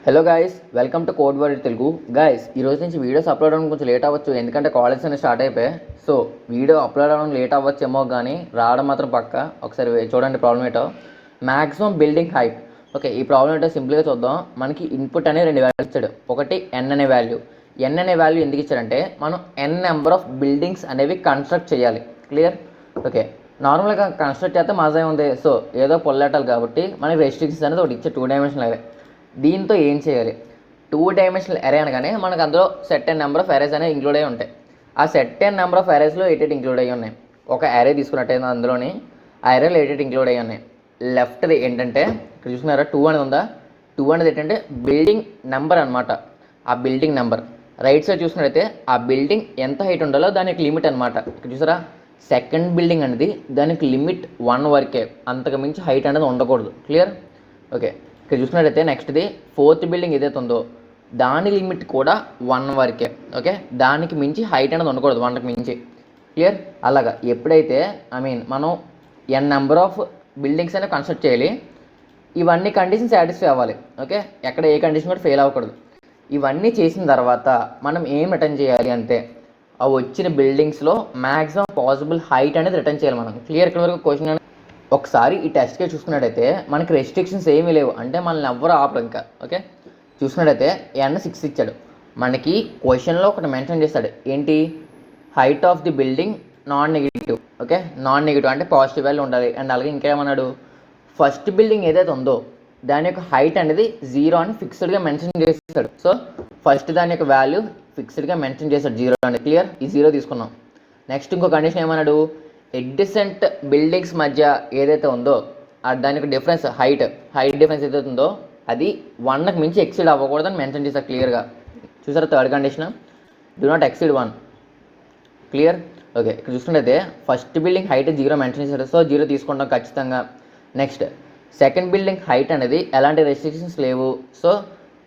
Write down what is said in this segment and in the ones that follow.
Hello guys, welcome to code word Telugu. Guys, ఈ రోజు నుంచి వీడియోస్ అప్లోడ్ అవ్వడం కొంచెం లేట్ అవ్వచ్చు, ఎందుకంటే కాలేజ్ అనేది స్టార్ట్ అయిపోయాయి. సో వీడియో అప్లోడ్ అవ్వడం లేట్ అవ్వచ్చేమో, కానీ రావడం మాత్రం పక్క. ఒకసారి చూడండి ప్రాబ్లం ఏంటో. Maximum building height. ఓకే, ఈ ప్రాబ్లం ఏంటో సింపుల్గా చూద్దాం. మనకి ఇన్పుట్ అనే రెండు వాల్యూ ఇచ్చాడు. ఒకటి ఎన్ అనే వాల్యూ. ఎన్ అనే వాల్యూ ఎందుకు ఇచ్చాడంటే మనం ఎన్ నెంబర్ ఆఫ్ బిల్డింగ్స్ అనేవి కన్స్ట్రక్ట్ చేయాలి. క్లియర్? ఓకే, నార్మల్గా కన్స్ట్రక్ట్ చేస్తే మాజే ఉంది. సో ఏదో పొల్లెటాలి కాబట్టి మనకి రెస్ట్రిక్షన్స్ అనేది ఒకటి ఇచ్చే 2 డైమెన్షనల్ అరే. దీంతో ఏం చేయాలి? 2 డైమెన్షనల్ అరే అనగానే మనకు అందులో set and number of arrays అనేవి ఇంక్లూడ్ అయ్యి ఉంటాయి. ఆ సెట్ అండ్ నెంబర్ ఆఫ్ అరేస్లో ఎయిట్ ఇంక్లూడ్ అయ్యి ఉన్నాయి. ఒక అరే తీసుకున్నట్టయితే అందులోని ఆ అరేలో ఎయిట్ ఇంక్లూడ్ అయ్యి ఉన్నాయి. లెఫ్ట్ది ఏంటంటే ఇక్కడ చూస్తున్నారా 2 అనేది ఉందా? 2 అనేది ఏంటంటే బిల్డింగ్ నెంబర్ అనమాట. ఆ బిల్డింగ్ నెంబర్. రైట్ సైడ్ చూసుకున్నట్టయితే ఆ బిల్డింగ్ ఎంత హైట్ ఉండాలో దానికి లిమిట్ అనమాట. ఇక్కడ చూసారా, సెకండ్ బిల్డింగ్ అనేది దానికి లిమిట్ 1 వరకే, అంతకు మించి హైట్ అనేది ఉండకూడదు. క్లియర్? ఓకే, ఇక్కడ చూసినట్టయితే నెక్స్ట్ది ఫోర్త్ బిల్డింగ్ ఏదైతే ఉందో దాని లిమిట్ కూడా 1 వరకే. ఓకే, దానికి మించి హైట్ అనేది ఉండకూడదు, 1కి మించి. క్లియర్? అలాగా ఎప్పుడైతే మనం ఎన్ నెంబర్ ఆఫ్ బిల్డింగ్స్ అనేవి కన్స్ట్రక్ట్ చేయాలి. ఇవన్నీ కండిషన్ సాటిస్ఫై అవ్వాలి. ఓకే, ఎక్కడ ఏ కండిషన్ కూడా ఫెయిల్ అవ్వకూడదు. ఇవన్నీ చేసిన తర్వాత మనం ఏం రిటర్న్ చేయాలి అంటే ఆ వచ్చిన బిల్డింగ్స్లో మ్యాక్సిమం పాసిబుల్ హైట్ అనేది రిటర్న్ చేయాలి మనం. క్లియర్? ఇక్కడ వరకు క్వశ్చన్. ఒకసారి ఈ టెస్ట్కే చూసుకున్నట్టయితే మనకి రెస్ట్రిక్షన్స్ ఏమీ లేవు, అంటే మనల్ని ఎవ్వరు ఆపరు ఇంకా. ఓకే, చూసుకున్నట్టయితే ఎన్ 6 ఇచ్చాడు. మనకి క్వశ్చన్లో ఒకటి మెన్షన్ చేస్తాడు, ఏంటి? Height of the building non negative. Okay, non negative అంటే పాజిటివ్ వాల్యూ ఉండాలి. అండ్ అలాగే ఇంకేమన్నాడు, ఫస్ట్ బిల్డింగ్ ఏదైతే ఉందో దాని యొక్క హైట్ అనేది 0 అని ఫిక్స్డ్గా మెన్షన్ చేస్తాడు. సో ఫస్ట్ దాని యొక్క వాల్యూ ఫిక్స్డ్గా మెన్షన్ చేస్తాడు 0 అని. క్లియర్? ఈ 0 తీసుకున్నాం. నెక్స్ట్ ఇంకో కండిషన్ ఏమన్నాడు, ఎడ్జసెంట్ బిల్డింగ్స్ మధ్య ఏదైతే ఉందో దాని యొక్క డిఫరెన్స్ హైట్ డిఫరెన్స్ ఏదైతే ఉందో అది 1కి మించి ఎక్సీడ్ అవ్వకూడదని మెన్షన్ చేశారు క్లియర్గా. చూసారా third condition, do not exceed 1. Clear? Okay, ఇక్కడ చూసుకుంటే ఫస్ట్ బిల్డింగ్ హైట్ 0 మెన్షన్ చేశారు. సో 0 తీసుకుంటాం ఖచ్చితంగా. నెక్స్ట్ సెకండ్ బిల్డింగ్ హైట్ అనేది ఎలాంటి రెస్ట్రిక్షన్స్ లేవు. సో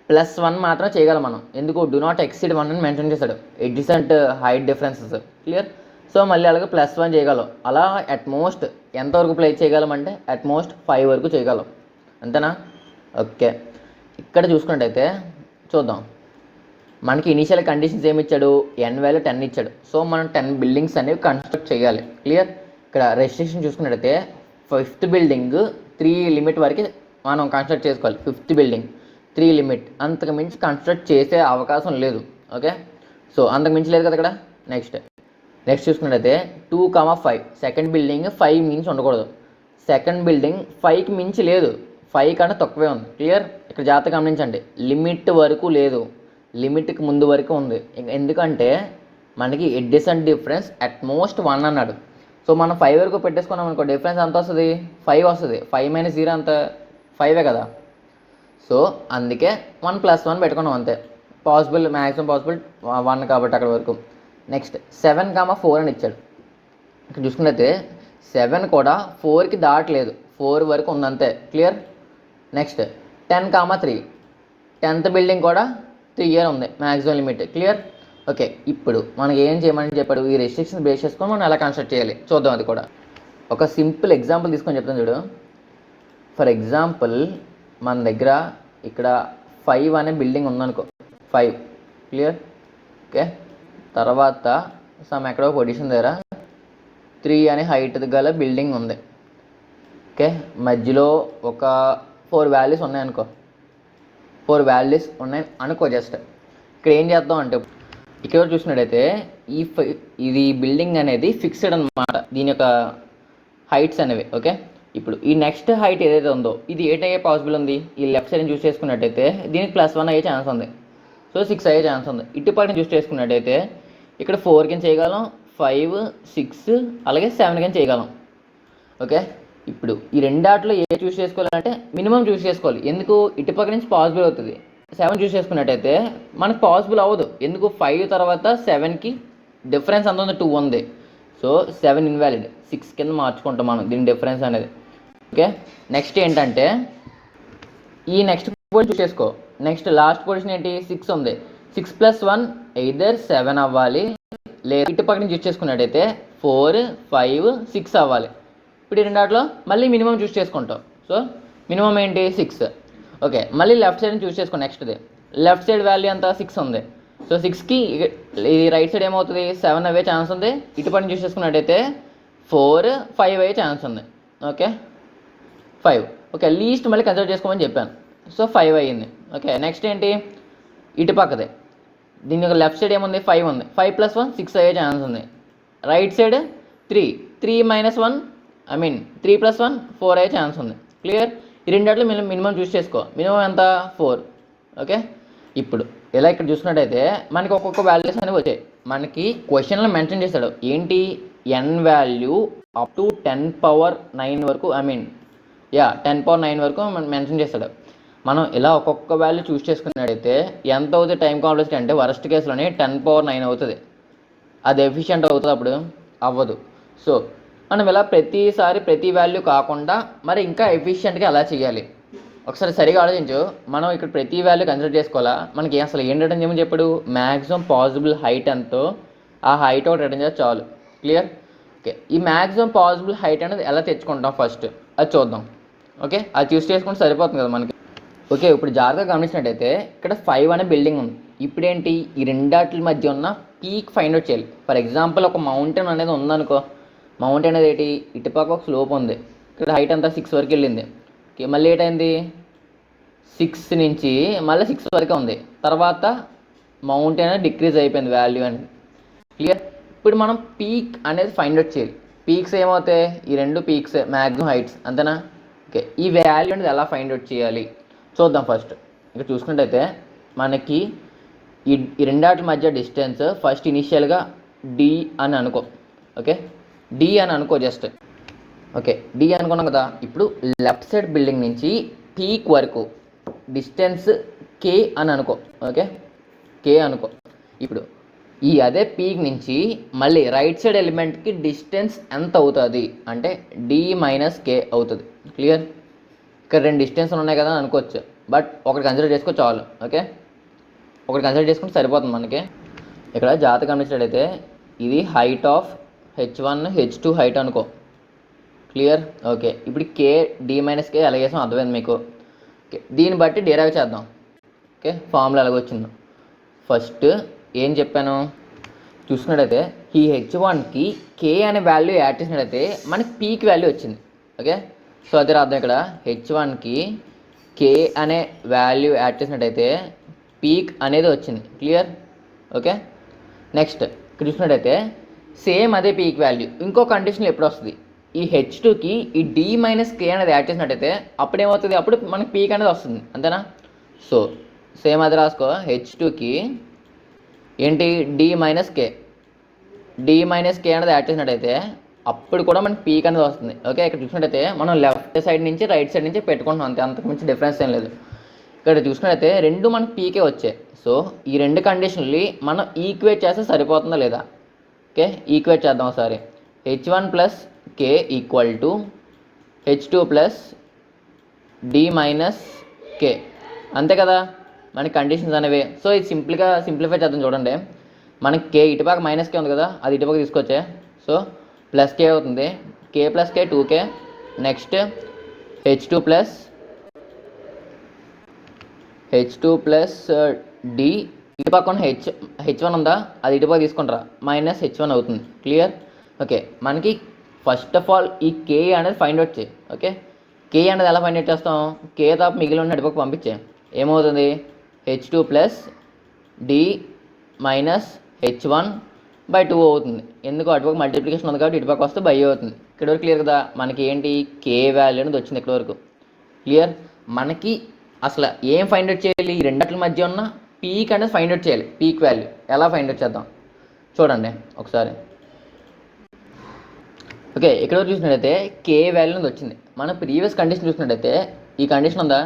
+1 మాత్రం చేయగలం మనం. ఎందుకు? డు నాట్ ఎక్సీడ్ 1 అని మెన్షన్ చేశాడు, adjacent height differences. Clear? So మళ్ళీ అలాగే +1 చేయగలం. అలా అట్మోస్ట్ ఎంతవరకు ప్లే చేయగలం అంటే అట్మోస్ట్ 5 వరకు చేయగలం. అంతేనా? ఓకే, ఇక్కడ చూసుకున్నట్టయితే చూద్దాం. మనకి ఇనీషియల్ కండిషన్స్ ఏమి ఇచ్చాడు? ఎన్ వాల్యూ 10 ఇచ్చాడు. సో మనం 10 బిల్డింగ్స్ అనేవి కన్స్ట్రక్ట్ చేయాలి. క్లియర్? ఇక్కడ రెస్ట్రిక్షన్ చూసుకున్నట్టయితే ఫిఫ్త్ బిల్డింగ్ 3 లిమిట్ వరకు మనం కన్స్ట్రక్ట్ చేసుకోవాలి. ఫిఫ్త్ బిల్డింగ్ 3 లిమిట్, అంతకు మించి కన్స్ట్రక్ట్ చేసే అవకాశం లేదు. ఓకే, సో అంతకు మించి లేదు కదా ఇక్కడ. నెక్స్ట్ చూసుకున్నట్టయితే 2,5 సెకండ్ బిల్డింగ్ 5 మించి ఉండకూడదు. సెకండ్ బిల్డింగ్ 5కి మించి లేదు, 5 కన్నా తక్కువే ఉంది. క్లియర్? ఇక్కడ జాగ్రత్తగా గమనించండి, లిమిట్ వరకు లేదు, లిమిట్కి ముందు వరకు ఉంది. ఎందుకంటే మనకి ఎడ్జసెంట్ డిఫరెన్స్ అట్మోస్ట్ 1 అన్నాడు. సో మనం 5 వరకు పెట్టేసుకున్నాం అనుకో, డిఫరెన్స్ ఎంత వస్తుంది? 5 వస్తుంది. 5 - 0 అంత 5 కదా. సో అందుకే 1 + 1 పెట్టుకున్నాం అంతే. పాసిబుల్, మ్యాక్సిమం పాసిబుల్ 1 కాబట్టి అక్కడ వరకు. నెక్స్ట్ 7,4 అని ఇచ్చాడు. ఇక్కడ చూసుకున్నట్లయితే 7 కూడా 4కి దాటలేదు, 4 వరకు ఉందంతే. క్లియర్? నెక్స్ట్ 10,3 10th బిల్డింగ్ కూడా 3 ఇయర్ ఉంది మ్యాక్సిమం లిమిట్. క్లియర్? ఓకే, ఇప్పుడు మనకి ఏం చేయమని చెప్పాడు? ఈ రెస్ట్రిక్షన్స్ బేస్ చేసుకొని మనం ఎలా కన్స్ట్రక్ట్ చేయాలి చూద్దాం. అది కూడా ఒక సింపుల్ ఎగ్జాంపుల్ తీసుకొని చెప్తాను చూడు. ఫర్ ఎగ్జాంపుల్ మన దగ్గర ఇక్కడ 5 అనే బిల్డింగ్ ఉందనుకో, 5. క్లియర్? ఓకే, తర్వాత ఎక్కడో పొజిషన్ దగ్గర 3 అనే హైట్ గల బిల్డింగ్ ఉంది. ఓకే, మధ్యలో ఒక 4 వాల్యూస్ ఉన్నాయనుకో, 4 వాల్యూస్ ఉన్నాయి అనుకో. జస్ట్ ఇక్కడ ఏం చేద్దాం అంటే, ఇక్కడ చూసినట్టయితే ఇది బిల్డింగ్ అనేది ఫిక్స్డ్ అనమాట, దీని యొక్క హైట్స్ అనేవి. ఓకే, ఇప్పుడు ఈ నెక్స్ట్ హైట్ ఏదైతే ఉందో ఇది 8 అయ్యే పాసిబుల్ ఉంది. ఈ లెఫ్ట్ సైడ్ చూస్ చేసుకున్నట్టయితే దీనికి +1 అయ్యే ఛాన్స్ ఉంది. సో 6 అయ్యే ఛాన్స్ ఉంది. ఇటుపక్కన చూస్ చేసుకున్నట్టయితే ఇక్కడ 4 కింద చేయగలం, 5, 6 అలాగే 7 కింద చేయగలం. ఓకే, ఇప్పుడు ఈ రెండాట్లో ఏ చూస్ చేసుకోవాలంటే మినిమం చూస్ చేసుకోవాలి. ఎందుకు? ఇటుపక్క నుంచి పాసిబుల్ అవుతుంది. 7 చూస్ చేసుకున్నట్టయితే మనకు పాసిబుల్ అవ్వదు. ఎందుకు? 5 తర్వాత 7కి డిఫరెన్స్ అంత ఉంది, 2 ఉంది. సో 7 ఇన్వాలిడ్, 6 కింద మార్చుకుంటాం మనం దీని డిఫరెన్స్ అనేది. ఓకే, నెక్స్ట్ ఏంటంటే ఈ నెక్స్ట్ పొజిషన్ చూస్ చేసుకో. నెక్స్ట్ లాస్ట్ పొజిషన్ ఏంటి? 6 ఉంది. 6 + 1 ఎయిదర్ 7 అవ్వాలి, లేదా ఇటు పక్కన చూస్ చేసుకున్నట్టయితే 4, 5, 6 అవ్వాలి. ఇప్పుడు ఈ రెండాట్లో మళ్ళీ మినిమం చూస్ చేసుకుంటాం. సో మినిమం ఏంటి? 6. ఓకే, మళ్ళీ లెఫ్ట్ సైడ్ చూస్ చేసుకో. నెక్స్ట్ది లెఫ్ట్ సైడ్ వాల్యూ ఎంత 6 ఉంది. సో 6కి ఈ రైట్ సైడ్ ఏమవుతుంది 7 అయ్యే ఛాన్స్ ఉంది. ఇటుపడి చూస్ చేసుకున్నట్టయితే 4 5 అయ్యే ఛాన్స్ ఉంది. ఓకే 5. ఓకే, లీస్ట్ మళ్ళీ కన్సిడర్ చేసుకోమని చెప్పాను. సో 5 అయ్యింది. ఓకే, నెక్స్ట్ ఏంటి ఇటు పక్కదే దీని యొక్క లెఫ్ట్ సైడ్ ఏముంది 5 ఉంది. 5 + 1 6 అయ్యే ఛాన్స్ ఉంది. రైట్ సైడ్ 3 3 - 1 3 + 1 4 అయ్యే ఛాన్స్ ఉంది. క్లియర్? ఈ రెండిట్లో మినిమం చూస్ చేసుకో. మినిమం ఎంత 4. ఓకే, ఇప్పుడు ఇలా ఇక్కడ చూసుకున్నట్టయితే మనకి ఒక్కొక్క వాల్యూస్ అనేవి వచ్చాయి. మనకి క్వశ్చన్లో మెన్షన్ చేస్తాడు ఏంటి n వాల్యూ అప్ టు 10⁻9 వరకు 10⁻9 వరకు మెన్షన్ చేస్తాడు. మనం ఇలా ఒక్కొక్క వాల్యూ చూస్ చేసుకున్నట్టయితే ఎంత అవుతుంది టైం కాంప్లెక్సిటీ అంటే వరస్ట్ కేసులోనే 10⁻9 అవుతుంది. అది ఎఫిషియెంట్ అవుతుంది, అప్పుడు అవ్వదు. సో మనం ఇలా ప్రతిసారి ప్రతి వాల్యూ కాకుండా మరి ఇంకా ఎఫిషియెంట్గా ఎలా చేయాలి ఒకసారి సరిగా ఆలోచించు. మనం ఇక్కడ ప్రతి వాల్యూ కన్సిడర్ చేసుకోవాలా. మనకి అసలు ఏంటంటే ఏమని చెప్పాడు మ్యాక్సిమం పాసిబుల్ హైట్ ఎంతో ఆ హైట్ ఒకటి రిటర్న్ చేస్తే చాలు. క్లియర్? ఓకే, ఈ మ్యాక్సిమం పాసిబుల్ హైట్ అనేది ఎలా తెచ్చుకుంటాం ఫస్ట్ అది చూద్దాం. ఓకే, అది చూస్ చేసుకుంటే సరిపోతుంది కదా మనకి. ఓకే, ఇప్పుడు జాగ్రత్తగా గమనించినట్టయితే ఇక్కడ 5 అనే బిల్డింగ్ ఉంది. ఇప్పుడు ఏంటి ఈ రెండాటి మధ్య ఉన్న పీక్ ఫైండ్ అవుట్ చేయాలి. ఫర్ ఎగ్జాంపుల్ ఒక మౌంటైన్ అనేది ఉందనుకో. మౌంటైన్ అనేది ఏంటి ఇటుపక్క ఒక స్లోప్ ఉంది. ఇక్కడ హైట్ అంతా 6 వరకు వెళ్ళింది. ఓకే, మళ్ళీ ఏంటైంది 6 నుంచి మళ్ళీ 6 వరకే ఉంది. తర్వాత మౌంటైన్ అనేది డిక్రీజ్ అయిపోయింది వాల్యూ అనేది. క్లియర్? ఇప్పుడు మనం పీక్ అనేది ఫైండ్ అవుట్ చేయాలి. పీక్స్ ఏమవుతాయి ఈ రెండు పీక్స్ మ్యాక్సిమం హైట్స్ అంతేనా. ఓకే, ఈ వాల్యూ అనేది ఎలా ఫైండ్ అవుట్ చేయాలి చూద్దాం. ఫస్ట్ ఇక్కడ చూసుకున్నట్టయితే మనకి ఈ రెండాటి మధ్య డిస్టెన్స్ ఫస్ట్ ఇనిషియల్గా డి అని అనుకో. ఓకే, డి అని అనుకో జస్ట్. ఓకే, డి అనుకున్నాం కదా. ఇప్పుడు లెఫ్ట్ సైడ్ బిల్డింగ్ నుంచి పీక్ వరకు డిస్టెన్స్ కే అని అనుకో. ఓకే, కే అనుకో. ఇప్పుడు ఈ అదే పీక్ నుంచి మళ్ళీ రైట్ సైడ్ ఎలిమెంట్కి డిస్టెన్స్ ఎంత అవుతుంది అంటే డి - కే అవుతుంది. క్లియర్? ఇక్కడ రెండు డిస్టెన్స్లు ఉన్నాయి కదా అనుకోవచ్చు, బట్ ఒకటి కన్సిడర్ చేసుకో చాలు. ఓకే, ఒకటి కన్సిడర్ చేసుకుంటే సరిపోతుంది మనకి. ఇక్కడ జాగ్రత్తగా గమనించినట్టయితే ఇది height of h1 h2 height అనుకో. క్లియర్? ఓకే, ఇప్పుడు కే డి - కే ఎలా చేసాం అర్థమైంది మీకు. ఓకే, దీన్ని బట్టి డిరైవ్ చేద్దాం. ఓకే, ఫార్ములా ఎలాగొచ్చిందో ఫస్ట్ ఏం చెప్పాను చూసుకున్నట్టయితే ఈ h1కి కే అనే వాల్యూ యాడ్ చేసినట్టయితే మనకి పీక్ వాల్యూ వచ్చింది. ఓకే, సో అదే అర్థం. ఇక్కడ h1కి కే అనే వాల్యూ యాడ్ చేసినట్టయితే పీక్ అనేది వచ్చింది. క్లియర్? ఓకే, నెక్స్ట్ ఇక్కడ చూసినట్టయితే సేమ్ అదే పీక్ వాల్యూ ఇంకో కండిషన్ ఎప్పుడు వస్తుంది ఈ h2కి ఈ డి - కే అనేది యాడ్ చేసినట్టయితే అప్పుడు ఏమవుతుంది అప్పుడు మనకి పీక్ అనేది వస్తుంది. అంతేనా? సో సేమ్ అది రాసుకో. h2కి ఏంటి డి - కే కే అనేది యాడ్ చేసినట్టయితే అప్పుడు కూడా మనకి పీక్ అనేది వస్తుంది. ఓకే, ఇక్కడ చూసినట్టయితే మనం లెఫ్ట్ సైడ్ నుంచి రైట్ సైడ్ నుంచి పెట్టుకుంటున్నాం అంతే, అంతకు మించి డిఫరెన్స్ ఏం లేదు. ఇక్కడ చూసుకున్నట్టయితే రెండు మనకి పీకే వచ్చాయి. సో ఈ రెండు కండిషన్లు మనం ఈక్వేట్ చేస్తే సరిపోతుందా లేదా. ఓకే, ఈక్వేట్ చేద్దాం ఒకసారి. h1 + k = h2 + d - k అంతే కదా మనకి కండిషన్స్ అనేవి. సో ఇది సింప్లిఫై చేద్దాం. చూడండి, మనకి కే ఇటుపక్క -k ఉంది కదా, అది ఇటుపక్క తీసుకొచ్చే. సో +k అవుతుంది. k + k 2k. Next h2 + d ఇటుపక్క h1 ఉందా అది ఇటుపక్క తీసుకుంటారా -h1 అవుతుంది. క్లియర్? ఓకే, మనకి ఫస్ట్ ఆఫ్ ఆల్ ఈ కే అనేది ఫైండ్ అవుట్ చేయి. ఓకే, కే అనేది ఎలా ఫైండ్ అవుట్ చేస్తాం కే తాపు మిగిలి ఉన్న ఇటుపక్క పంపించే ఏమవుతుంది h2 + d - h1/2 అవుతుంది. ఎందుకు అటుపక్క మల్టిప్లికేషన్ ఉంది కాబట్టి ఇటుపక్క వస్తే బై అవుతుంది. ఇక్కడ వరకు క్లియర్ కదా. మనకి ఏంటి కే వాల్యూ అనేది వచ్చింది ఇక్కడ వరకు. క్లియర్? మనకి అసలు ఏం ఫైండ్ అవుట్ చేయాలి ఈ రెండిట్ల మధ్య ఉన్న పీక్ అనేది ఫైండ్ అవుట్ చేయాలి. పీక్ వాల్యూ ఎలా ఫైండ్ అవుట్ చేద్దాం చూడండి ఒకసారి. ఓకే, ఇక్కడ వరకు చూసినట్టయితే కే వాల్యూ అనేది వచ్చింది. మన ప్రీవియస్ కండిషన్ చూసినట్టయితే ఈ కండిషన్ ఉందా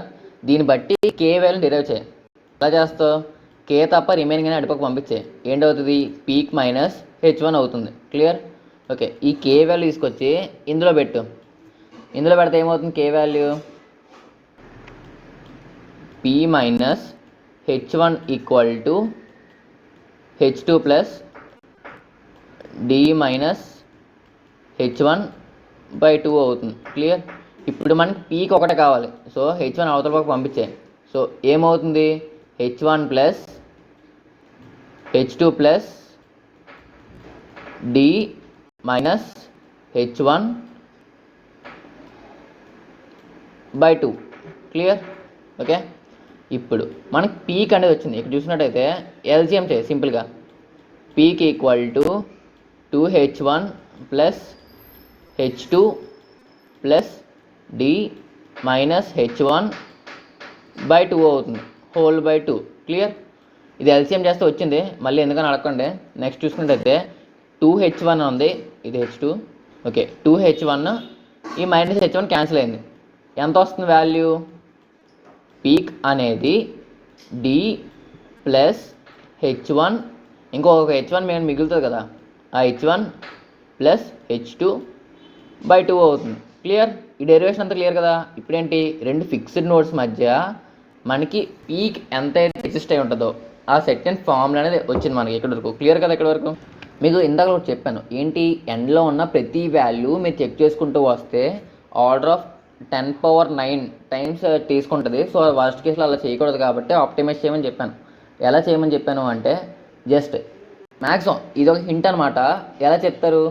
దీన్ని బట్టి కే వాల్యూని డిరైవ్ చేయి. ఎలా చేస్తావు కే తప్ప రిమైనింగ్ అని అటుపక్క పంపించే ఏంటవుతుంది పీక్ -h1 అవుతుంది. క్లియర్? ఓకే, ఈ కే వాల్యూ తీసుకొచ్చి ఇందులో పెట్టు. ఇందులో పెడితే ఏమవుతుంది కే value p - h1 = h2 + d - h1/2 అవుతుంది. క్లియర్? ఇప్పుడు మనకి పీక్ ఒకటే కావాలి. సో h1 అవతల పక్క పంపించే సో ఏమవుతుంది, H1 plus H2 plus D minus H1 by 2. Clear? Okay, ఇప్పుడు మనకి పీక్ అనేది వచ్చింది. ఇక్కడ చూసినట్టయితే ఎల్సిఎం చేయి సింపుల్గా. Peak equal to 2H1 plus H2 plus D minus H1 by 2 అవుతుంది, హోల్ బై 2. క్లియర్? ఇది ఎల్సిఎం చేస్తే వచ్చింది, మళ్ళీ ఎందుకని అడగండి. నెక్స్ట్ చూసుకున్నట్టయితే 2H1 ఉంది, ఇది H2. ఓకే, 2H1 ఈ మైనస్ H1 క్యాన్సిల్ అయింది. ఎంత వస్తుంది వాల్యూ? పీక్ అనేది D ప్లస్ H1, ఇంకొక H1 మేము మిగులుతుంది కదా, ఆ H1 ప్లస్ H2 బై 2 అవుతుంది. క్లియర్? ఈ డెరివేషన్ అంతా క్లియర్ కదా. ఇప్పుడేంటి, రెండు ఫిక్స్డ్ నోడ్స్ మధ్య మనకి పీక్ ఎంత అయితే ఎగ్జిస్ట్ అయి ఉంటుందో ఆ సెకండ్ ఫార్ములా అనేది వచ్చింది మనకి ఇక్కడ వరకు. క్లియర్ కదా? ఇక్కడ వరకు మీకు ఇందాక ఒకటి చెప్పాను, ఏంటి, ఎండ్లో ఉన్న ప్రతి వాల్యూ మీరు చెక్ చేసుకుంటూ వస్తే ఆర్డర్ ఆఫ్ 10⁻9 టైమ్స్ తీసుకుంటుంది. సో వర్స్ట్ కేసులో అలా చేయకూడదు కాబట్టి ఆప్టిమైజ్ చేయమని చెప్పాను. ఎలా చేయమని చెప్పాను అంటే జస్ట్ మ్యాక్సిమం ఇది ఒక హింట్ అనమాట. ఎలా చెప్తారు,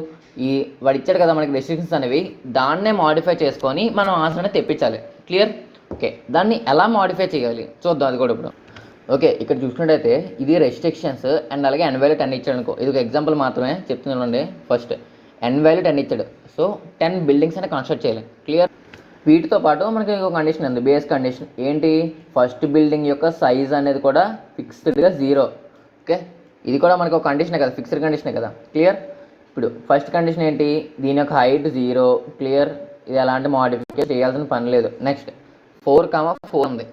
ఈ వాడు ఇచ్చాడు కదా మనకి రెస్ట్రిక్షన్స్ అనేవి, దాన్నే మాడిఫై చేసుకొని మనం ఆన్సర్ అనేది తెప్పించాలి. క్లియర్? ఓకే, దాన్ని ఎలా మాడిఫై చేయాలి చూద్దాం అది కూడా ఇప్పుడు. ఓకే, ఇక్కడ చూసుకున్నట్టయితే ఇది రెస్ట్రిక్షన్స్ అండ్ అలాగే ఎన్ వాల్యూ 10 ఇచ్చాడు అనుకో. ఇది ఒక ఎగ్జాంపుల్ మాత్రమే చెప్తున్నానండి. ఫస్ట్ ఎన్ వాల్యూ 10 ఇచ్చాడు, సో 10 బిల్డింగ్స్ అనేది కన్స్ట్రక్ట్ చేయాలి. క్లియర్? వీటితో పాటు మనకి ఇంకొక కండిషన్ ఉంది, బేస్ కండిషన్. ఏంటి, ఫస్ట్ బిల్డింగ్ యొక్క సైజ్ అనేది కూడా ఫిక్స్డ్గా 0. ఓకే, ఇది కూడా మనకు ఒక కండిషనే కదా, ఫిక్స్డ్ కండిషనే కదా. క్లియర్? ఇప్పుడు ఫస్ట్ కండిషన్ ఏంటి, దీని యొక్క హైట్ 0. క్లియర్? ఇది ఎలాంటి మాడిఫికేషన్ చేయాల్సిన పని లేదు. నెక్స్ట్ 4,4 ఉంది,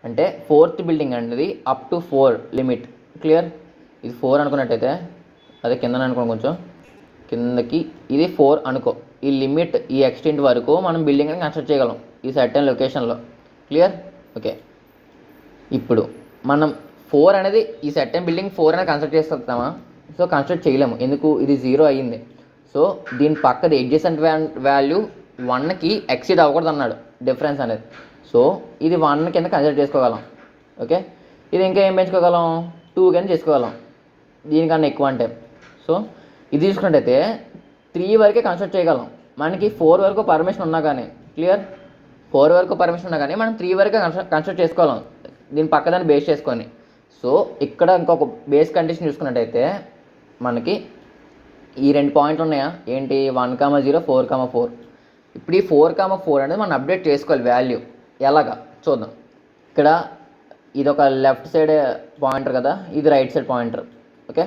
అంటే ఫోర్త్ బిల్డింగ్ అనేది అప్ టు 4 లిమిట్. క్లియర్? ఇది 4 అనుకున్నట్టయితే, అదే కింద అనుకోండి, కొంచెం కిందకి ఇది 4 అనుకో. ఈ లిమిట్, ఈ ఎక్స్టెంట్ వరకు మనం బిల్డింగ్ అని కన్స్ట్రక్ట్ చేయగలం ఈ సర్టెన్ లొకేషన్లో. క్లియర్? ఓకే, ఇప్పుడు మనం 4 అనేది ఈ సర్టెన్ బిల్డింగ్ 4 అనేది కన్స్ట్రక్ట్ చేసుకుంటామా? సో కన్స్ట్రక్ట్ చేయలేము, ఎందుకు, ఇది 0 అయ్యింది. సో దీని పక్కది ఎడ్జసెంట్ వాల్యూ 1కి ఎక్సీడ్ అవ్వకూడదు అన్నాడు, డిఫరెన్స్ అనేది. సో ఇది 1 కింద కన్సిడర్ చేసుకోగలం. ఓకే, ఇది ఇంకా ఏం పెంచుకోగలం, 2 కింద చేసుకోగలం, దీనికన్నా ఎక్కువ అంటే. సో ఇది చూసుకున్నట్టయితే 3 వరకే కన్స్ట్రక్ట్ చేయగలం, మనకి 4 వరకు పర్మిషన్ ఉన్నా కానీ. క్లియర్? 4 వరకు పర్మిషన్ ఉన్నా కానీ మనం 3 వరకే కన్స్ట్రక్ట్ చేసుకోగలం, దీని పక్కదాన్ని బేస్ చేసుకొని. సో ఇక్కడ ఇంకొక బేస్ కండిషన్ చూసుకున్నట్టయితే మనకి ఈ 2 పాయింట్లు ఉన్నాయా, ఏంటి, 1,0, 4,4. ఇప్పుడు ఈ 4,4 అనేది మనం అప్డేట్ చేసుకోవాలి వాల్యూ. ఎలాగా చూద్దాం. ఇక్కడ ఇది ఒక లెఫ్ట్ సైడ్ పాయింటర్ కదా, ఇది రైట్ సైడ్ పాయింటర్. ఓకే,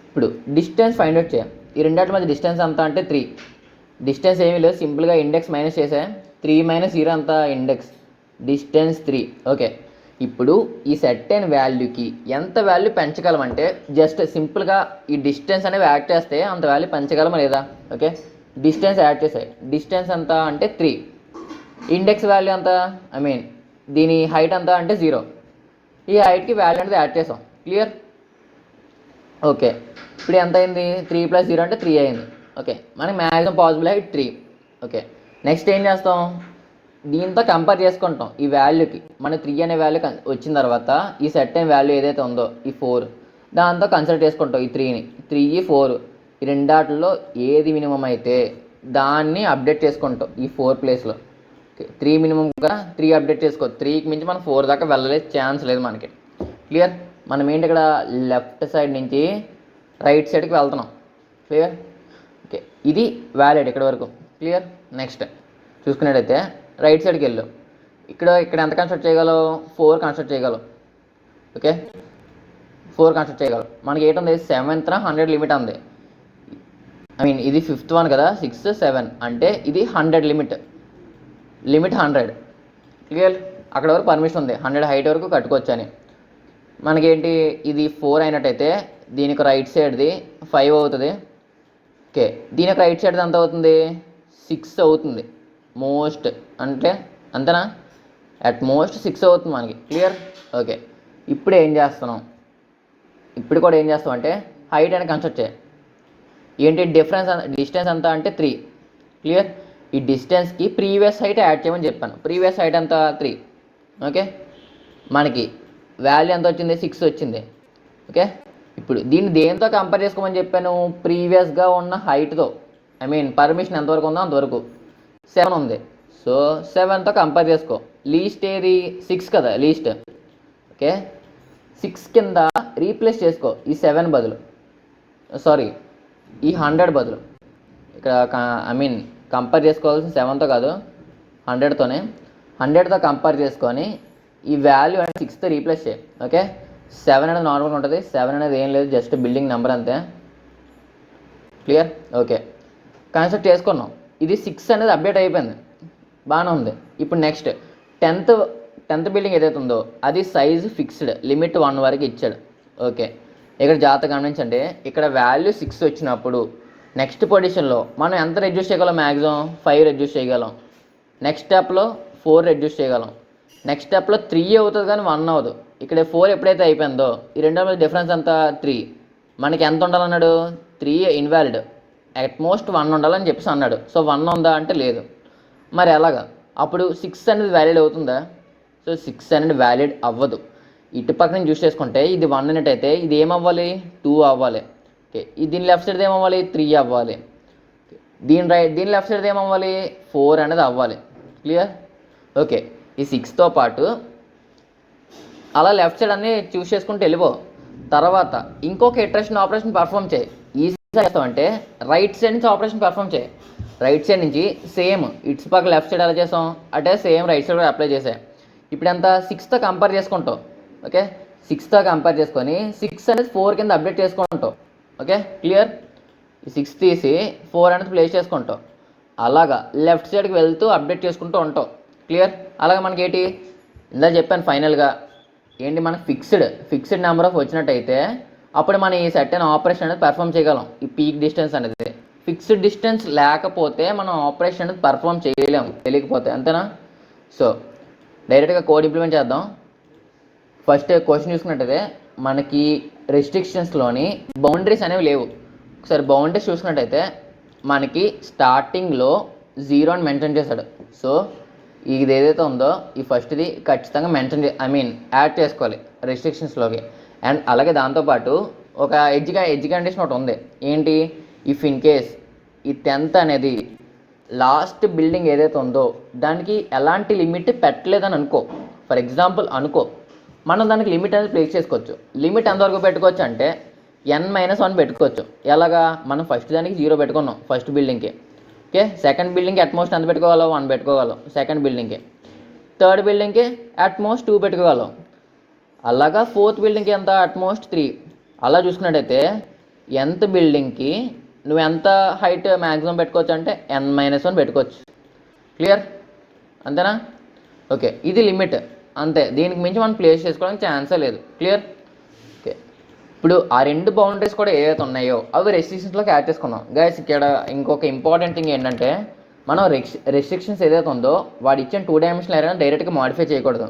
ఇప్పుడు డిస్టెన్స్ ఫైండ్ అవుట్ చేయాలి. ఈ రెండింటి మధ్య డిస్టెన్స్ అంతా అంటే 3. డిస్టెన్స్ ఏమీ లేదు, సింపుల్గా ఇండెక్స్ మైనస్ చేసే, 3 - 0 అంతా ఇండెక్స్, డిస్టెన్స్ 3. ఓకే, ఇప్పుడు ఈ సర్టెన్ వాల్యూకి ఎంత వాల్యూ పెంచగలమంటే జస్ట్ సింపుల్గా ఈ డిస్టెన్స్ అనేవి యాడ్ చేస్తే అంత వాల్యూ పెంచగలమా లేదా. ఓకే, డిస్టెన్స్ యాడ్ చేసాయి, డిస్టెన్స్ ఎంత అంటే 3, ఇండెక్స్ వాల్యూ ఎంత, ఐ మీన్ దీని హైట్ ఎంత అంటే 0. ఈ హైట్కి వాల్యూ అనేది యాడ్ చేసాం. క్లియర్? ఓకే, ఇప్పుడు ఎంత అయింది, 3 + 0 అంటే 3 అయింది. ఓకే, మనకి maximum possible height 3. Okay, next ఏం చేస్తాం, దీంతో కంపేర్ చేసుకుంటాం ఈ వాల్యూకి. మన 3 అనే వాల్యూ వచ్చిన తర్వాత ఈ సర్టెన్ వాల్యూ ఏదైతే ఉందో ఈ 4, దాంతో కన్సిడర్ చేసుకుంటాం ఈ 3ని. 3, 4 ఈ రెండాటిలో ఏది మినిమం అయితే దాన్ని అప్డేట్ చేసుకుంటాం ఈ 4 ప్లేస్లో. 3 మినిమం కదా, 3 అప్డేట్ చేసుకో. 3కి మించి మనం 4 దాకా వెళ్ళలేదు, ఛాన్స్ లేదు మనకి. క్లియర్? మనం ఏంటి, ఇక్కడ లెఫ్ట్ సైడ్ నుంచి రైట్ సైడ్కి వెళ్తున్నాం. క్లియర్? ఓకే, ఇది వ్యాలిడ్ ఇక్కడ వరకు. క్లియర్? నెక్స్ట్ చూసుకున్నట్టయితే రైట్ సైడ్కి వెళ్ళు. ఇక్కడ ఎంత కన్స్ట్రక్ట్ చేయగలవు, 4 కన్స్ట్రక్ట్ చేయగలవు. ఓకే, 4 కన్స్ట్రక్ట్ చేయగలవు. మనకి ఏంటుంది, 7th 100 లిమిట్ ఉంది. ఐ మీన్ ఇది 5th వన్ కదా, 6, 7 అంటే ఇది 100 లిమిట్ 100. క్లియర్? అక్కడ వరకు పర్మిషన్ ఉంది, 100 హైట్ వరకు కట్టుకోవచ్చు అని. మనకేంటి, ఇది 4 అయినట్టయితే దీనికి రైట్ సైడ్ది 5 అవుతుంది. ఓకే, దీనికి రైట్ సైడ్ది ఎంత అవుతుంది, 6 అవుతుంది. మోస్ట్ అంటే అంతేనా, అట్ మోస్ట్ 6 అవుతుంది మనకి. క్లియర్? ఓకే, ఇప్పుడు ఏం చేస్తున్నాం, ఇప్పుడు కూడా ఏం చేస్తాం అంటే హైట్ అని కన్స్ట్రక్ట్ చేయాలి. ఏంటి డిస్టెన్స్ ఎంత అంటే 3. క్లియర్? ఈ డిస్టెన్స్కి ప్రీవియస్ హైట్ యాడ్ చేయమని చెప్పాను. ప్రీవియస్ హైట్ ఎంత 3. ఓకే, మనకి వాల్యూ ఎంత వచ్చింది, 6 వచ్చింది. ఓకే, ఇప్పుడు దీన్ని దేంతో కంపేర్ చేసుకోమని చెప్పాను, ప్రీవియస్గా ఉన్న హైట్తో. పర్మిషన్ ఎంతవరకు ఉందో అంతవరకు 7 ఉంది. సో 7తో కంపేర్ చేసుకో. లీస్ట్ ఏది 6 కదా లీస్ట్. ఓకే, 6 కింద రీప్లేస్ చేసుకో ఈ 7 బదులు, సారీ ఈ 100 బదులు. ఇక్కడ కంపేర్ చేసుకోవాల్సిన 7తో కాదు 100తోనే. 100తో కంపేర్ చేసుకొని ఈ వాల్యూ అనేది 6తో రీప్లేస్ చేయి. ఓకే, 7 అనేది నార్మల్గా ఉంటుంది. 7 అనేది ఏం లేదు, జస్ట్ బిల్డింగ్ నెంబర్ అంతే. క్లియర్? ఓకే, కన్స్ట్రక్ట్ చేసుకున్నాం. ఇది 6 అనేది అప్డేట్ అయిపోయింది, బాగానే ఉంది. ఇప్పుడు నెక్స్ట్ 10th బిల్డింగ్ ఏదైతే ఉందో అది సైజు ఫిక్స్డ్, లిమిట్ 1 వరకు ఇచ్చాడు. ఓకే, ఇక్కడ జాగ్రత్తగా గమనించండి. ఇక్కడ వాల్యూ 6 వచ్చినప్పుడు నెక్స్ట్ పొజిషన్లో మనం ఎంత రెడ్యూస్ చేయగలం, మ్యాక్సిమం 5 రెడ్యూస్ చేయగలం. నెక్స్ట్ స్టెప్లో 4 రెడ్యూస్ చేయగలం. నెక్స్ట్ స్టెప్లో 3 అవుతుంది కానీ 1 అవ్వదు. ఇక్కడ 4 ఎప్పుడైతే అయిపోయిందో ఈ రెండో మధ్య డిఫరెన్స్ అంతా 3. మనకి ఎంత ఉండాలన్నాడు, 3 ఇన్వాలిడ్, అట్మోస్ట్ 1 ఉండాలని చెప్పేసి అన్నాడు. సో 1 ఉందా అంటే లేదు. మరి ఎలాగా, అప్పుడు 6 అనేది వ్యాలిడ్ అవుతుందా? సో 6 అనేది వ్యాలిడ్ అవ్వదు. ఇటు పక్కన చూస్ చేసుకుంటే ఇది 1 అన్నట్టయితే ఇది ఏమవ్వాలి, 2 అవ్వాలి. ఓకే, దీని లెఫ్ట్ సైడ్ ఏమవ్వాలి, 3 అవ్వాలి. దీని లెఫ్ట్ సైడ్ ఏమవ్వాలి, 4 అనేది అవ్వాలి. క్లియర్? ఓకే, ఈ 6తో పాటు అలా లెఫ్ట్ సైడ్ అన్నీ చూస్ చేసుకుంటూ వెళ్ళిపో. తర్వాత ఇంకొక ఇటరేషన్ ఆపరేషన్ పర్ఫామ్ చేయి. ఈజీగా చేస్తామంటే రైట్ సైడ్ నుంచి ఆపరేషన్ పర్ఫామ్ చేయి. రైట్ సైడ్ నుంచి సేమ్ ఇట్స్ పక్క లెఫ్ట్ సైడ్ ఎలా చేసాం అంటే సేమ్ రైట్ సైడ్ కూడా అప్లై చేసాయి. ఇప్పుడు ఎంత, 6తో కంపేర్ చేసుకుంటావు. ఓకే, 6తో కంపేర్ చేసుకొని 6 అనేది 4 కింద అప్డేట్ చేసుకుంటావు. Okay, clear? ఈ 6 తీసి 4 అనేది ప్లేస్ చేసుకుంటావు. అలాగా లెఫ్ట్ సైడ్కి వెళ్తూ అప్డేట్ చేసుకుంటూ ఉంటావు. క్లియర్? అలాగే మనకి ఏంటి ఇందా చెప్పాను ఫైనల్గా ఏంటి, మనకి ఫిక్స్డ్ నెంబర్ ఆఫ్ వచ్చినట్టయితే అప్పుడు మనం ఈ సెట్ అయిన ఆపరేషన్ అనేది పర్ఫామ్ చేయగలం. ఈ పీక్ డిస్టెన్స్ అనేది ఫిక్స్డ్ డిస్టెన్స్ లేకపోతే మనం ఆపరేషన్ అనేది పర్ఫామ్ చేయలేము, తెలియకపోతే. అంతేనా? సో డైరెక్ట్గా కోడ్ ఇంప్లిమెంట్ చేద్దాం. ఫస్ట్ క్వశ్చన్ చూసుకున్నట్టయితే మనకి రెస్ట్రిక్షన్స్లోని బౌండరీస్ అనేవి లేవు. ఒకసారి బౌండరీస్ చూసుకున్నట్టయితే మనకి స్టార్టింగ్లో 0 అని మెన్షన్ చేశాడు. సో ఇది ఏదైతే ఉందో ఈ ఫస్ట్ది ఖచ్చితంగా యాడ్ చేసుకోవాలి రెస్ట్రిక్షన్స్లోకి. అండ్ అలాగే దాంతోపాటు ఒక ఎడ్జ్ కండిషన్ ఒకటి ఉంది. ఏంటి, ఇఫ్ ఇన్ కేస్ ఈ 10th అనేది లాస్ట్ బిల్డింగ్ ఏదైతే ఉందో దానికి ఎలాంటి లిమిట్ పెట్టలేదని అనుకో. ఫర్ ఎగ్జాంపుల్ అనుకో, మనం దానికి లిమిట్ అనేది ప్లేస్ చేసుకోవచ్చు. లిమిట్ ఎంతవరకు పెట్టుకోవచ్చు అంటే n-1 పెట్టుకోవచ్చు. ఎలాగా, మనం ఫస్ట్ దానికి 0 పెట్టుకున్నాం ఫస్ట్ బిల్డింగ్కి. ఓకే, సెకండ్ బిల్డింగ్కి అట్మోస్ట్ ఎంత పెట్టుకోగలం, 1 పెట్టుకోగలం సెకండ్ బిల్డింగ్కి. థర్డ్ బిల్డింగ్కి అట్మోస్ట్ 2 పెట్టుకోగలం. అలాగా 4th బిల్డింగ్కి ఎంత, అట్మోస్ట్ 3. అలా చూసుకున్నట్టయితే nth బిల్డింగ్కి నువ్వు ఎంత హైట్ మ్యాక్సిమం పెట్టుకోవచ్చు అంటే n-1 పెట్టుకోవచ్చు. క్లియర్? అంతేనా? ఓకే, ఇది లిమిట్ అంతే, దీనికి మించి మనం ప్లేస్ చేసుకోవడానికి ఛాన్సే లేదు. క్లియర్? ఓకే, ఇప్పుడు ఆ రెండు బౌండరీస్ కూడా ఏవైతే ఉన్నాయో అవి రెస్ట్రిక్షన్స్లోకి యాడ్ చేసుకుందాం. గైస్ ఇక్కడ ఇంకొక ఇంపార్టెంట్ థింగ్ ఏంటంటే మనం రెస్ట్రిక్షన్స్ ఏదైతే ఉందో వాడు ఇచ్చిన 2 డైమెన్షనల్ ఏరియాని డైరెక్ట్గా మాడిఫై చేయకూడదు.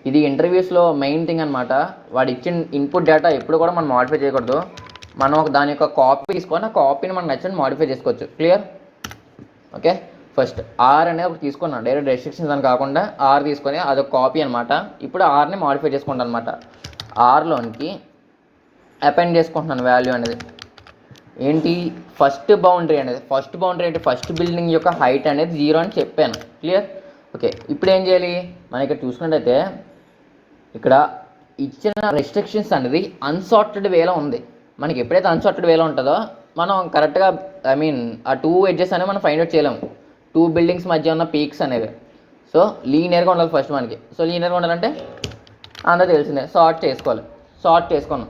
ఇది ఇంటర్వ్యూస్లో మెయిన్ థింగ్ అనమాట. వాడు ఇచ్చిన ఇన్పుట్ డేటా ఎప్పుడు కూడా మనం మాడిఫై చేయకూడదు. మనం దాని యొక్క కాపీ తీసుకొని ఆ కాపీని మనం నచ్చినట్టు మాడిఫై చేసుకోవచ్చు. క్లియర్? ఓకే, ఫస్ట్ ఆర్ అనేది ఒకటి తీసుకున్నాను, డైరెక్ట్ రెస్ట్రిక్షన్స్ అని కాకుండా ఆర్ తీసుకొని అదొక కాపీ అనమాట. ఇప్పుడు ఆర్ని మాడిఫై చేసుకుంటాను అనమాట. ఆర్లోనికి అపెండ్ చేసుకుంటున్నాను వాల్యూ అనేది. ఏంటి, ఫస్ట్ బౌండరీ ఏంటి, ఫస్ట్ బిల్డింగ్ యొక్క హైట్ అనేది 0 అని చెప్పాను. క్లియర్? ఓకే, ఇప్పుడు ఏం చేయాలి, మనం ఇక్కడ చూసుకున్నట్టయితే ఇక్కడ ఇచ్చిన రెస్ట్రిక్షన్స్ అనేది అన్సార్టెడ్ వేలో ఉంది. మనకి ఎప్పుడైతే అన్సార్టెడ్ వేలో ఉంటుందో మనం కరెక్ట్గా ఆ 2 ఎడ్జెస్ అనేవి మనం ఫైండ్ అవుట్ చేయలేము. 2 బిల్డింగ్స్ మధ్య ఉన్న పీక్స్ అనేవి. సో లీనియర్గా ఉండాలి ఫస్ట్ మనకి. సో లీనియర్గా ఉండాలంటే అందరూ తెలిసిందే, సార్ట్ చేసుకున్నాం.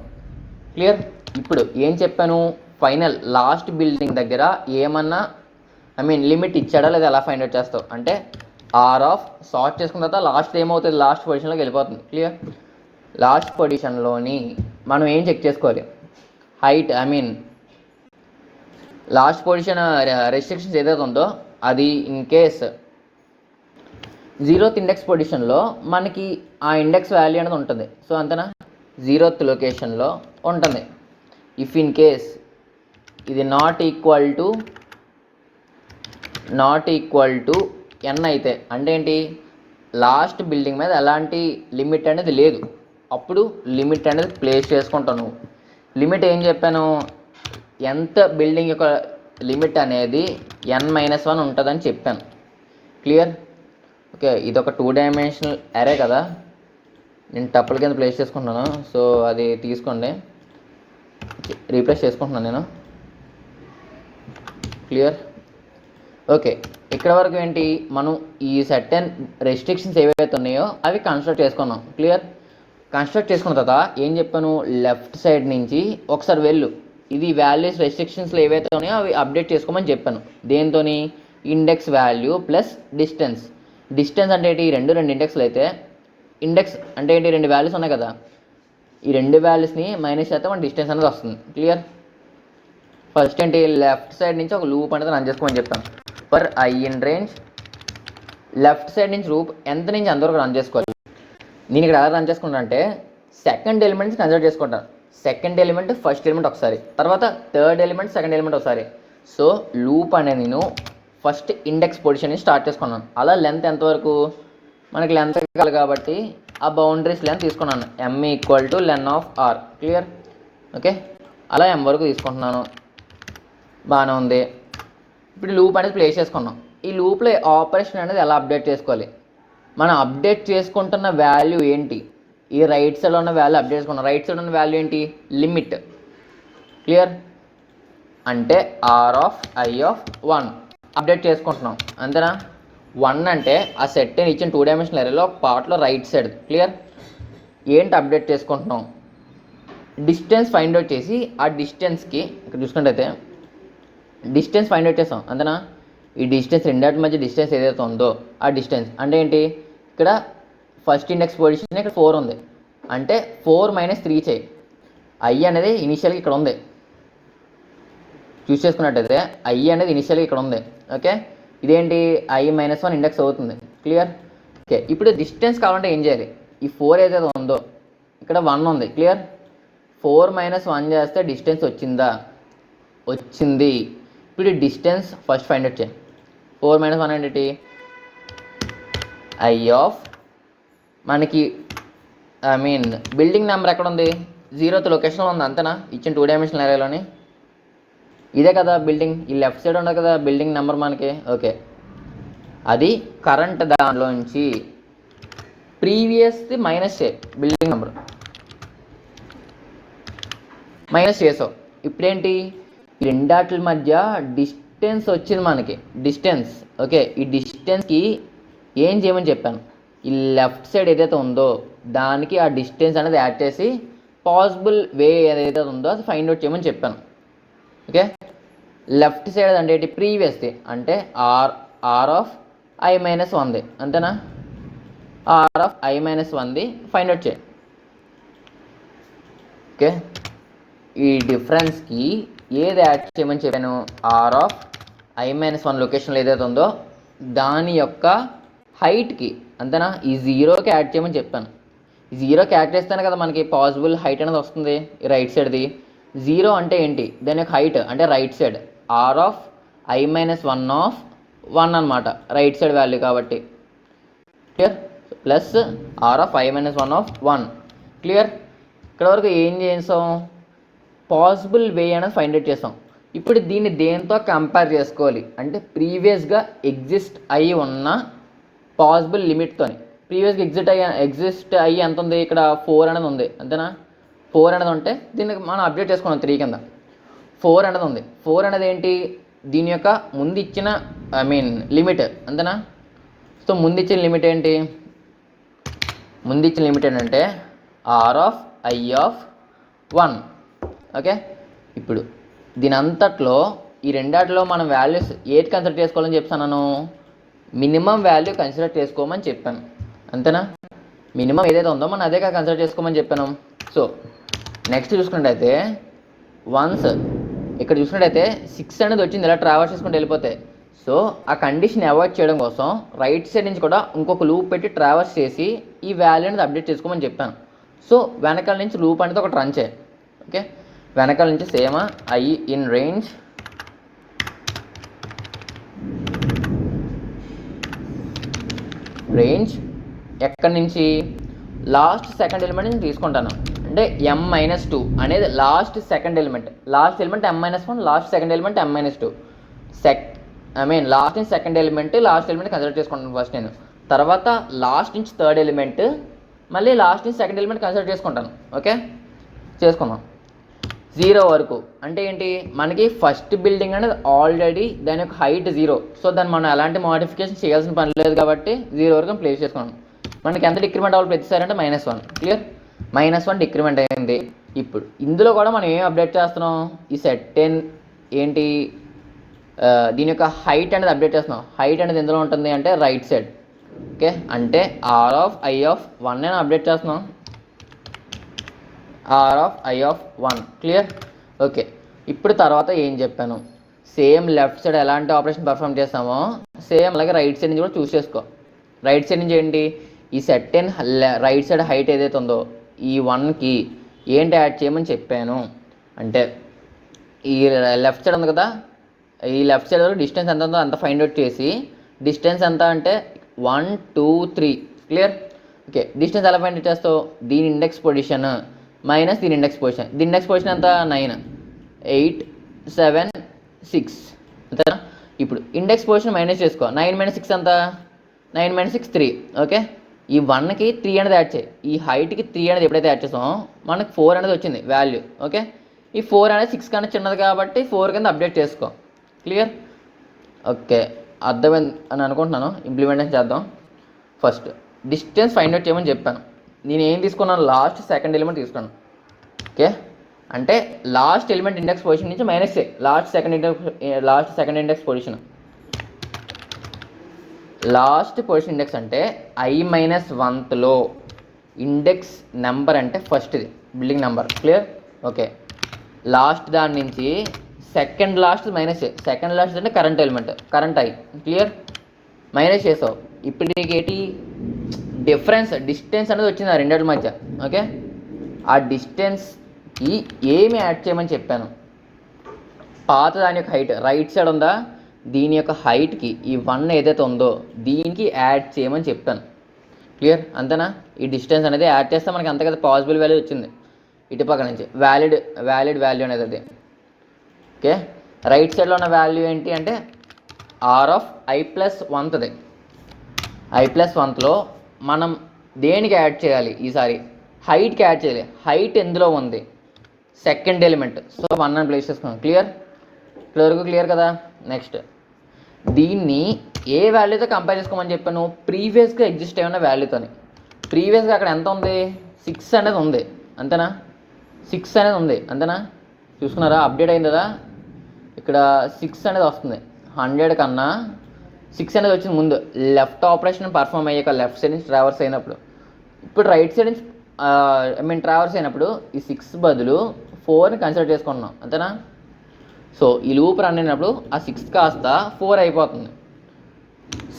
క్లియర్? ఇప్పుడు ఏం చెప్పాను, ఫైనల్ లాస్ట్ బిల్డింగ్ దగ్గర ఏమన్నా లిమిట్ ఇచ్చాడా లేదా ఎలా ఫైండ్ అవుట్ చేస్తావు అంటే ఆర్ ఆఫ్ సార్ట్ చేసుకున్న తర్వాత లాస్ట్ ఏమవుతుంది, లాస్ట్ పొజిషన్లోకి వెళ్ళిపోతుంది. క్లియర్? లాస్ట్ పొజిషన్లోని మనం ఏం చెక్ చేసుకోవాలి, హైట్ లాస్ట్ పొజిషన్ రెస్ట్రిక్షన్స్ ఏదైతే ఉందో అది ఇన్ కేస్ 0th ఇండెక్స్ పొజిషన్లో మనకి ఆ ఇండెక్స్ వాల్యూ అనేది ఉంటుంది. సో అంతేనా, 0th లొకేషన్లో ఉంటుంది. ఇఫ్ ఇన్ కేస్ ఇది నాట్ ఈక్వల్ టు n అయితే అంటే ఏంటి, లాస్ట్ బిల్డింగ్ మీద ఎలాంటి లిమిట్ అనేది లేదు, అప్పుడు లిమిట్ అనేది ప్లేస్ చేసుకుంటావు నువ్వు. లిమిట్ ఏం చెప్పాను, ఎంత బిల్డింగ్ యొక్క లిమిట్ అనేది n-1 ఉంటుందని చెప్పాను. క్లియర్? ఓకే, ఇది ఒక 2 డైమెన్షనల్ అరే కదా, నేను టప్పుల కింద ప్లేస్ చేసుకుంటున్నాను. సో అది తీసుకోండి, రీప్లేస్ చేసుకుంటున్నాను నేను. క్లియర్? ఓకే, ఇక్కడ వరకు ఏంటి, మనం ఈ సర్టెన్ రెస్ట్రిక్షన్స్ ఏవైతే ఉన్నాయో అవి కన్స్ట్రక్ట్ చేసుకున్నాం. క్లియర్? కన్స్ట్రక్ట్ చేసుకున్న తర్వాత ఏం చెప్పాను, లెఫ్ట్ సైడ్ నుంచి ఒకసారి వెళ్ళు, ఇది వాల్యూస్ రెస్ట్రిక్షన్స్లో ఏవైతే ఉన్నాయో అవి అప్డేట్ చేసుకోమని చెప్పాను. దేంతోని, index value plus distance. Distance అంటే ఏంటి, రెండు ఇండెక్స్లు అయితే, ఇండెక్స్ అంటే ఏంటి, 2 వాల్యూస్ ఉన్నాయి కదా, ఈ 2 వాల్యూస్ని మైనస్ చేస్తే మన డిస్టెన్స్ అనేది వస్తుంది. క్లియర్? ఫస్ట్ ఏంటి, లెఫ్ట్ సైడ్ నుంచి ఒక లూప్ అనేది రన్ చేసుకోమని చెప్పాను. For I in range, left side నుంచి లూప్ ఎంత నుంచి ఎంతవరకు రన్ చేసుకోవాలి. నేను ఇక్కడ ఎలా రన్ చేసుకుంటాను అంటే, సెకండ్ ఎలిమెంట్స్ కన్సిడర్ చేసుకుంటాను. సెకండ్ ఎలిమెంట్ ఫస్ట్ ఎలిమెంట్ ఒకసారి, తర్వాత థర్డ్ ఎలిమెంట్ సెకండ్ ఎలిమెంట్ ఒకసారి. సో లూప్ అనేది నేను ఫస్ట్ ఇండెక్స్ పొజిషన్ నుంచి స్టార్ట్ చేసుకున్నాను. అలా లెంత్ ఎంతవరకు, మనకి లెంత్ కావాలి కాబట్టి ఆ బౌండరీస్ లెంత్ తీసుకున్నాను, m = ln of r. Clear? Okay, అలా m వరకు తీసుకుంటున్నాను, బాగానే ఉంది. ఇప్పుడు లూప్ అనేది ప్లేస్ చేసుకున్నాం. ఈ లూప్లో ఆపరేషన్ అనేది ఎలా అప్డేట్ చేసుకోవాలి, మనం అప్డేట్ చేసుకుంటున్న వాల్యూ ఏంటి, ఈ రైట్ సైడ్లో ఉన్న వాల్యూ అప్డేట్ చేసుకున్నాం. రైట్ సైడ్ ఉన్న వాల్యూ ఏంటి, లిమిట్. క్లియర్? అంటే r(i)(1) అప్డేట్ చేసుకుంటున్నాం, అంతేనా. 1 అంటే ఆ సెట్ ఇచ్చిన 2 డైమెన్షనల్ ఏరియాలో ఒక పార్ట్లో రైట్ సైడ్. క్లియర్? ఏంటి అప్డేట్ చేసుకుంటున్నాం, డిస్టెన్స్ ఫైండ్ అవుట్ చేసి ఆ డిస్టెన్స్కి, ఇక్కడ చూసుకుంటే డిస్టెన్స్ ఫైండ్ అవుట్ చేస్తాం, అంతేనా. ఈ డిస్టెన్స్ రెండాటి మధ్య డిస్టెన్స్ ఏదైతే ఉందో ఆ డిస్టెన్స్ అంటే ఏంటి, ఇక్కడ ఫస్ట్ ఇండెక్స్ పొజిషన్ ఇక్కడ 4 ఉంది, అంటే 4 - 3 చేయి. i అనేది ఇనిషియల్గా ఇక్కడ ఉంది, చూస్ చేసుకున్నట్టయితే i అనేది ఇనిషియల్గా ఇక్కడ ఉంది. ఓకే, ఇదేంటి i-1 ఇండెక్స్ అవుతుంది. క్లియర్? ఓకే, ఇప్పుడు డిస్టెన్స్ కావాలంటే ఏం చేయాలి, ఈ 4 ఏదైతే ఉందో ఇక్కడ 1 ఉంది. క్లియర్? 4 - 1 చేస్తే డిస్టెన్స్ వచ్చిందా, వచ్చింది. ఇప్పుడు డిస్టెన్స్ ఫస్ట్ ఫైండ్ అవుట్ చేయి. 4 - 1 ఏంటి, i ఆఫ్, మనకి బిల్డింగ్ నెంబర్ ఎక్కడ ఉంది, 0th లొకేషన్లో ఉంది, అంతేనా, ఇచ్చిన 2 డైమెన్షనల్ ఏరియాలోని. ఇదే కదా బిల్డింగ్, ఈ లెఫ్ట్ సైడ్ ఉండదు కదా బిల్డింగ్ నెంబర్ మనకి. ఓకే, అది కరెంట్ దానిలో నుంచి ప్రీవియస్ది మైనస్ చేయి, బిల్డింగ్ నెంబర్ మైనస్ చేసావు. ఇప్పుడేంటి, ఈ రెండాట్ల మధ్య డిస్టెన్స్ వచ్చింది మనకి, డిస్టెన్స్. ఓకే, ఈ డిస్టెన్స్కి ఏం చేయమని చెప్పాను, ఈ లెఫ్ట్ సైడ్ ఏదైతే ఉందో దానికి ఆ డిస్టెన్స్ అనేది యాడ్ చేసి పాసిబుల్ వే ఏదైతే ఉందో అది ఫైండ్ అవుట్ చేయమని చెప్పాను. ఓకే, లెఫ్ట్ సైడ్ అంటే ఏంటి, ప్రీవియస్ది అంటే r(i-1) అంతేనా, r(i-1) ఫైండ్ అవుట్ చేయి. ఓకే, ఈ డిఫరెన్స్కి ఏది యాడ్ చేయమని చెప్పాను, r(i-1) లొకేషన్లో ఏదైతే ఉందో దాని యొక్క హైట్కి, అంతేనా, ఈ 0కి యాడ్ చేయమని చెప్పాను. ఈ 0కి యాడ్ చేస్తేనే కదా మనకి పాసిబుల్ హైట్ అనేది వస్తుంది, ఈ రైట్ సైడ్ది. 0 అంటే ఏంటి, దాని యొక్క హైట్ అంటే రైట్ సైడ్, r(i-1) అనమాట, రైట్ సైడ్ వాల్యూ కాబట్టి. క్లియర్? Plus r(i-1). క్లియర్? ఇక్కడ వరకు ఏం చేసాం, పాసిబుల్ వే అనేది ఫైండ్ అవుట్ చేసాం. ఇప్పుడు దీన్ని దేంతో కంపేర్ చేసుకోవాలి అంటే, ప్రీవియస్గా ఎగ్జిస్ట్ అయ్యి ఉన్న పాసిబుల్ లిమిట్తోని. ప్రీవియస్గా ఎగ్జిస్ట్ అయ్యి ఎంత ఉంది, ఇక్కడ 4 అనేది ఉంది, అంతేనా. 4 అనేది ఉంటే దీనికి మనం అప్డేట్ చేసుకున్నాం 3 కింద. 4 అనేది ఉంది, 4 అనేది ఏంటి, దీని యొక్క ముందు ఇచ్చిన లిమిట్, అంతేనా. సో ముందు ఇచ్చిన లిమిట్ ఏంటి, ముందు ఇచ్చిన లిమిట్ ఏంటంటే r(i)(1). ఓకే, ఇప్పుడు దీని అంతట్లో ఈ రెండాటిలో మనం వాల్యూస్ ఏది కన్సిడర్ చేసుకోవాలని చెప్తాను, మినిమం వాల్యూ కన్సిడర్ చేసుకోమని చెప్పాను, అంతేనా. మినిమం ఏదైతే ఉందో మనం అదే కన్సిడర్ చేసుకోమని చెప్పాను. సో నెక్స్ట్ చూసుకున్నట్టయితే వన్స్ ఇక్కడ చూసుకున్నట్టయితే 6 అనేది వచ్చింది, ఇలా ట్రావెల్స్ చేసుకుంటూ వెళ్ళిపోతే. సో ఆ కండిషన్ అవాయిడ్ చేయడం కోసం రైట్ సైడ్ నుంచి కూడా ఇంకొక లూప్ పెట్టి ట్రావెల్స్ చేసి ఈ వాల్యూ అనేది అప్డేట్ చేసుకోమని చెప్పాను. సో వెనకాల నుంచి లూప్ అనేది ఒకటి రన్ చేయి. ఓకే, వెనకాల నుంచి సేమ్ i ఇన్ రేంజ్ ఎక్కడి నుంచి లాస్ట్ సెకండ్ ఎలిమెంట్ నుంచి తీసుకుంటాను. అంటే m-2 అనేది last second element. Last element m-1, last second element m-2. Last నుంచి second element, last element consider చేసుకుంటాను ఫస్ట్ నేను. తర్వాత లాస్ట్ నుంచి థర్డ్ ఎలిమెంట్, మళ్ళీ లాస్ట్ నుంచి సెకండ్ ఎలిమెంట్ కన్సిడర్ చేసుకుంటాను. ఓకే, చేసుకుందాం. 0 వరకు అంటే ఏంటి, మనకి ఫస్ట్ బిల్డింగ్ అనేది ఆల్రెడీ దాని యొక్క హైట్ 0. సో దాన్ని మనం ఎలాంటి మోడిఫికేషన్ చేయాల్సిన పని లేదు కాబట్టి 0 వరకు ప్లేస్ చేసుకున్నాం. మనకి ఎంత డిక్రిమెంట్ అవ్వాలి ప్రతిసారి అంటే -1. క్లియర్, -1 డిక్రిమెంట్ అయింది. ఇప్పుడు ఇందులో కూడా మనం ఏం అప్డేట్ చేస్తున్నాం, ఈ సెట్ 10 ఏంటి, దీని యొక్క హైట్ అనేది అప్డేట్ చేస్తున్నాం. హైట్ అనేది ఎందులో ఉంటుంది అంటే రైట్ సైడ్. ఓకే, అంటే r(i)(1) నేను అప్డేట్ చేస్తున్నాం. r(i)(1). క్లియర్. ఓకే, ఇప్పుడు తర్వాత ఏం చెప్పాను, సేమ్ లెఫ్ట్ సైడ్ ఎలాంటి ఆపరేషన్ పర్ఫామ్ చేస్తామో సేమ్ అలాగే రైట్ సైడ్ నుంచి కూడా చూస్ చేసుకో. రైట్ సైడ్ నుంచి ఏంటి, ఈ సెట్ 10 రైట్ సైడ్ హైట్ ఏదైతే ఉందో ఈ 1కి ఏంటి యాడ్ చేయమని చెప్పాను అంటే, ఈ లెఫ్ట్ సైడ్ ఉంది కదా, ఈ లెఫ్ట్ సైడ్ వరకు డిస్టెన్స్ ఎంత ఉందో అంత ఫైండ్ అవుట్ చేసి, డిస్టెన్స్ ఎంత అంటే 1, 2, 3. క్లియర్. ఓకే, డిస్టెన్స్ ఎలా ఫైండ్ అవుట్ చేస్తావు, దీని ఇండెక్స్ పొజిషన్ మైనస్ దీని ఇండెక్స్ పొజిషన్. దీని ఇండెక్స్ పొజిషన్ ఎంత 9, 8, 7, 6 అంతేనా. ఇప్పుడు ఇండెక్స్ పొజిషన్ మైనస్ చేసుకో. 9 - 6 ఎంత, 9 - 6 3. ఓకే, ఈ 1కి 3 అనేది యాడ్ చేయి. ఈ హైట్కి 3 అనేది ఎప్పుడైతే యాడ్ చేస్తామో మనకు 4 అనేది వచ్చింది వాల్యూ. ఓకే, ఈ 4 అనేది 6 కన్నా చిన్నది కాబట్టి 4 కింద అప్డేట్ చేసుకో. క్లియర్. ఓకే, అర్థమైంది అని అనుకుంటున్నాను. ఇంప్లిమెంటేషన్ చేద్దాం. ఫస్ట్ డిస్టెన్స్ ఫైండ్ అవుట్ చేయమని చెప్పాను. నేను ఏం తీసుకున్నాను, లాస్ట్ సెకండ్ ఎలిమెంట్ తీసుకున్నాను. ఓకే, అంటే లాస్ట్ ఎలిమెంట్ ఇండెక్స్ పొజిషన్ నుంచి మైనస్ చేయి. Last second index position, last position index అంటే i-1లో ఇండెక్స్ నెంబర్ అంటే ఫస్ట్ది building number. Clear. Okay, last దాని నుంచి సెకండ్ లాస్ట్ మైనస్ చేయి. సెకండ్ లాస్ట్ అంటే current element, current i. Clear, minus చేసావు. ఇప్పుడు నీకు ఏంటి డిస్టెన్స్ అనేది వచ్చింది ఆ రెండింటి మధ్య. ఓకే, ఆ డిస్టెన్స్కి ఏమి యాడ్ చేయమని చెప్పాను, పాత దాని యొక్క హైట్ రైట్ సైడ్ ఉందా, దీని యొక్క హైట్కి ఈ 1 ఏదైతే ఉందో దీనికి యాడ్ చేయమని చెప్పాను. క్లియర్, అంతేనా. ఈ డిస్టెన్స్ అనేది యాడ్ చేస్తే మనకి అంత కదా పాసిబుల్ వాల్యూ వచ్చింది ఇటుపక్క నుంచి, వ్యాలిడ్ వాల్యూ అనేది అది. ఓకే, రైట్ సైడ్లో ఉన్న వాల్యూ ఏంటి అంటే r(i+1)ది. i+1లో మనం దేనికి యాడ్ చేయాలి, ఈసారి హైట్కి యాడ్ చేయాలి. హైట్ ఎందులో ఉంది, సెకండ్ ఎలిమెంట్. సో 1 అని ప్లేస్ చేసుకున్నాం. క్లియర్ కదా. నెక్స్ట్ దీన్ని ఏ వాల్యూతో కంపేర్ చేసుకోమని చెప్పాను, ప్రీవియస్గా ఎగ్జిస్ట్ అయి ఉన్న వాల్యూతోని. ప్రీవియస్గా అక్కడ ఎంత ఉంది, 6 అనేది ఉంది అంతేనా. 6 అనేది ఉంది అంతేనా, చూసుకున్నారా, అప్డేట్ అయింది కదా. ఇక్కడ 6 అనేది వస్తుంది. 100 కన్నా 6 అనేది వచ్చింది ముందు, లెఫ్ట్ ఆపరేషన్ పర్ఫామ్ అయ్యాక లెఫ్ట్ సైడ్ నుంచి ట్రావర్స్ అయినప్పుడు. ఇప్పుడు రైట్ సైడ్ నుంచి ట్రావర్స్ అయినప్పుడు ఈ 6 బదులు 4ని కన్సిడర్ చేసుకుంటున్నాం అంతేనా. సో ఈ లూప్ రన్ అయినప్పుడు ఆ 6 కాస్త 4 అయిపోతుంది.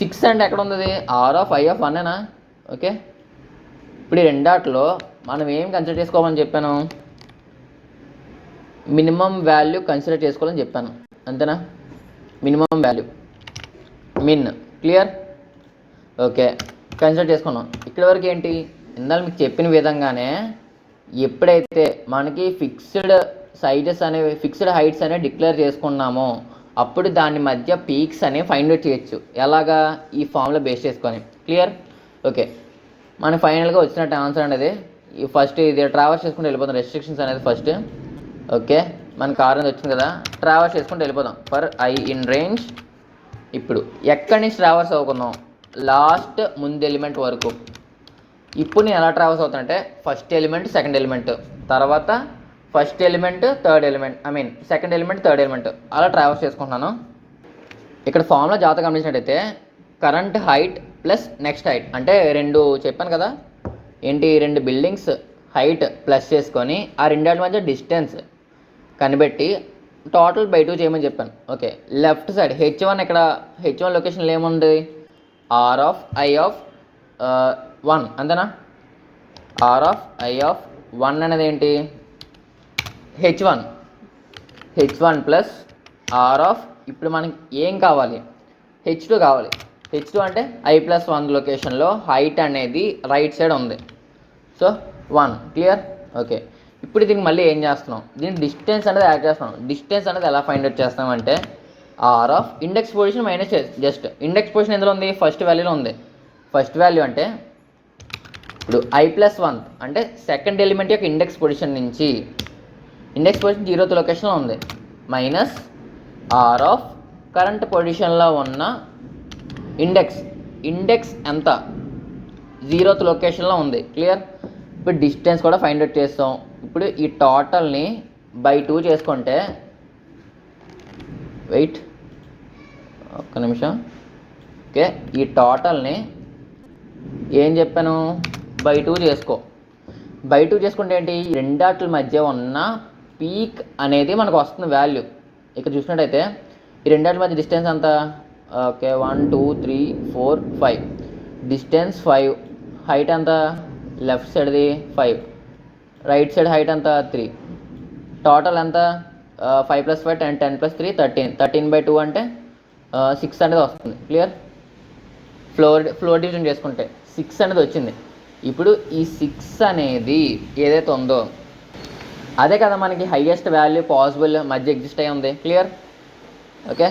6 అంటే ఎక్కడ ఉంది, r(i)(1)ఏనా. ఓకే, ఇప్పుడు ఈ రెండాట్లో మనం ఏం కన్సిడర్ చేసుకోవాలని చెప్పాను, మినిమం వాల్యూ కన్సిడర్ చేసుకోవాలని చెప్పాను అంతేనా. మినిమం వాల్యూ మిన్. క్లియర్. ఓకే, కన్సిడర్ చేసుకున్నాం. ఇక్కడి వరకు ఏంటి, ఇందాక మీకు చెప్పిన విధంగానే ఎప్పుడైతే మనకి ఫిక్స్డ్ సైజెస్ అనేవి, ఫిక్స్డ్ హైట్స్ అనేవి డిక్లేర్ చేసుకున్నామో అప్పుడు దాని మధ్య పీక్స్ అనేవి ఫైండ్ అవుట్ చేయొచ్చు. ఎలాగా, ఈ ఫామ్లో బేస్ చేసుకొని. క్లియర్. ఓకే, మనకి ఫైనల్గా వచ్చినట్టు ఆన్సర్ అనేది ఈ ఫస్ట్ ఇది ట్రావర్స్ చేసుకుంటూ వెళ్ళిపోతాం. రెస్ట్రిక్షన్స్ అనేది ఫస్ట్. ఓకే, మనకి కార్ అనేది వచ్చింది కదా, ట్రావర్స్ చేసుకుంటూ వెళ్ళిపోతాం ఫర్ i in range. ఇప్పుడు ఎక్కడి నుంచి ట్రావర్స్ అవుకుందాం, లాస్ట్ ముందు ఎలిమెంట్ వరకు. ఇప్పుడు నేను ఎలా ట్రావర్స్ అవుతానంటే ఫస్ట్ ఎలిమెంట్ సెకండ్ ఎలిమెంట్, తర్వాత first element third element, second element third element, అలా ట్రావర్స్ చేసుకుంటున్నాను. ఇక్కడ ఫామ్లో జాగ్రత్త గమనించినట్టయితే current height plus next height అంటే 2 చెప్పాను కదా ఏంటి, 2 బిల్డింగ్స్ హైట్ ప్లస్ చేసుకొని ఆ రెండాటి మధ్య డిస్టెన్స్ కనిపెట్టి టోటల్ బై 2 చేయమని చెప్పాను. ఓకే, లెఫ్ట్ సైడ్ h1, ఇక్కడ h1 లొకేషన్లో ఏముంది, r(i)(1) అంతేనా. r(i)(1) అనేది ఏంటి, h1 ప్లస్ ఇప్పుడు మనకి ఏం కావాలి, h2 కావాలి. h2 అంటే i+1 లొకేషన్లో హైట్ అనేది రైట్ సైడ్ ఉంది. So 1 clear. ఓకే, ఇప్పుడు దీనికి మళ్ళీ ఏం చేస్తున్నాం, దీనికి డిస్టెన్స్ అనేది యాడ్ చేస్తున్నాం. డిస్టెన్స్ అనేది ఎలా ఫైండ్ అవుట్ చేస్తామంటే R of index position minus just index position ఎందులో ఉంది, ఫస్ట్ వాల్యూలో ఉంది. ఫస్ట్ వాల్యూ అంటే ఇప్పుడు i+1 అంటే సెకండ్ ఎలిమెంట్ యొక్క ఇండెక్స్ పొజిషన్ నుంచి, ఇండెక్స్ పొజిషన్ 0th లొకేషన్లో ఉంది, మైనస్ ఆర్ ఆఫ్ కరెంట్ పొజిషన్లో ఉన్న ఇండెక్స్ ఎంత 0th లొకేషన్లో ఉంది. క్లియర్. ఇప్పుడు డిస్టెన్స్ కూడా ఫైండ్ అవుట్ చేస్తాం. ఇప్పుడు ఈ టోటల్ని బై 2 చేసుకుంటే, వెయిట్ ఒక్క నిమిషం. ఓకే, ఈ టోటల్ని ఏం చెప్పాను, బై 2 చేసుకో. బై 2 చేసుకుంటే ఏంటి, ఈ రెండాట్ల మధ్య ఉన్న పీక్ అనేది మనకు వస్తుంది వాల్యూ. ఇక్కడ చూసినట్టయితే ఈ రెండాట్ల మధ్య డిస్టెన్స్ అంత, ఓకే 1 2 3 4 5, డిస్టెన్స్ 5, హైట్ ఎంత, లెఫ్ట్ సైడ్ది 5, రైట్ సైడ్ హైట్ ఎంత 3, టోటల్ ఎంత 5 + 5 10, 10 + 3 13, 13/2 అంటే 6 అనేది వస్తుంది. క్లియర్. ఫ్లోర్ డివిజన్ చేసుకుంటే 6 అనేది వచ్చింది. ఇప్పుడు ఈ 6 అనేది ఏదైతే ఉందో అదే కదా మనకి హైయెస్ట్ వాల్యూ పాసిబుల్ మధ్య ఎగ్జిస్ట్ అయ్యి ఉంది. క్లియర్. ఓకే,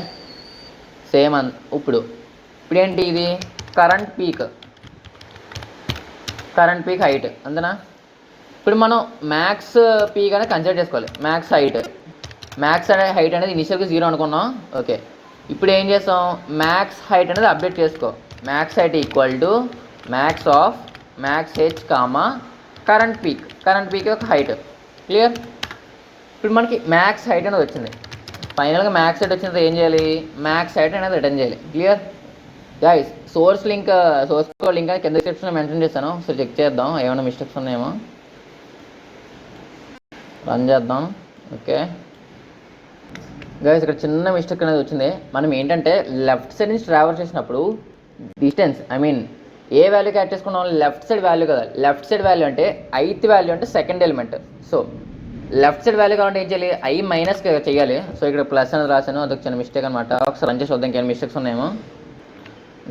సేమ్ ఇప్పుడు ఏంటి, ఇది కరెంట్ పీక్ హైట్ అంతేనా. ఇప్పుడు మనం మ్యాక్స్ పీక్ అనేది కన్సిడర్ చేసుకోవాలి. మ్యాక్స్ హైట్ అనేది ఇనిషియల్గా 0 అనుకున్నాం. ఓకే, ఇప్పుడు ఏం చేస్తాం, మ్యాక్స్ హైట్ అనేది అప్డేట్ చేసుకో. Max height equal to max of maths H comma current peak యొక్క హైట్. క్లియర్. ఇప్పుడు మనకి మ్యాక్స్ హైట్ అనేది వచ్చింది. ఫైనల్గా మ్యాక్స్ హైట్ వచ్చిన ఏం చేయాలి, మ్యాక్స్ హైట్ అనేది రిటర్న్ చేయాలి. Clear guys. Source code link కింద డిస్క్రిప్షన్లో మెన్షన్ చేస్తాను. సో చెక్ చేద్దాం ఏమైనా మిస్టేక్స్ ఉన్నాయేమో, రన్ చేద్దాం. ఓకే గైస్, ఇక్కడ చిన్న మిస్టేక్ అనేది వచ్చింది. మనం ఏంటంటే లెఫ్ట్ సైడ్ నుంచి ట్రావెల్ చేసినప్పుడు డిస్టెన్స్ ఏ వాల్యూకి యాడ్ చేసుకున్నాం, లెఫ్ట్ సైడ్ వాల్యూ కదా. లెఫ్ట్ సైడ్ వాల్యూ అంటే ith వాల్యూ అంటే second element. So left side value కావాలంటే ఏం చేయాలి, i మైనస్ చేయాలి. సో ఇక్కడ ప్లస్ అనేది రాశాను, అదొక చిన్న మిస్టేక్ అనమాట. ఒకసారి రన్ చేసి చూద్దాం ఇంకేమైనా మిస్టేక్స్ ఉన్నాయేమో.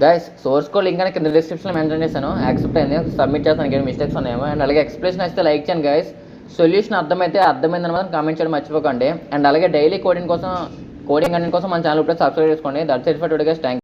గైస్, సోర్స్ కోడ్ లింక్ అనేది కింద డిస్క్రిప్షన్లో మెన్షన్ చేశాను. యాక్సెప్ట్ అయింది, సబ్మిట్ చేస్తాను ఇంకేమైనా మిస్టేక్స్ ఉన్నాయేమో. అండ్ అలాగే ఎక్స్ప్లెనేషన్ అయితే లైక్ చేయండి గైస్. సొల్యూషన్ అర్థమైందని మాత్రం కామెంట్ చేయడం మర్చిపోకండి. అండ్ అలాగే డైలీ కోడింగ్ కంటెంట్ కోసం మన ఛానల్ ఇప్పుడు సబ్స్క్రైబ్ చేసుకోండి. That's it for today guys. Thank you.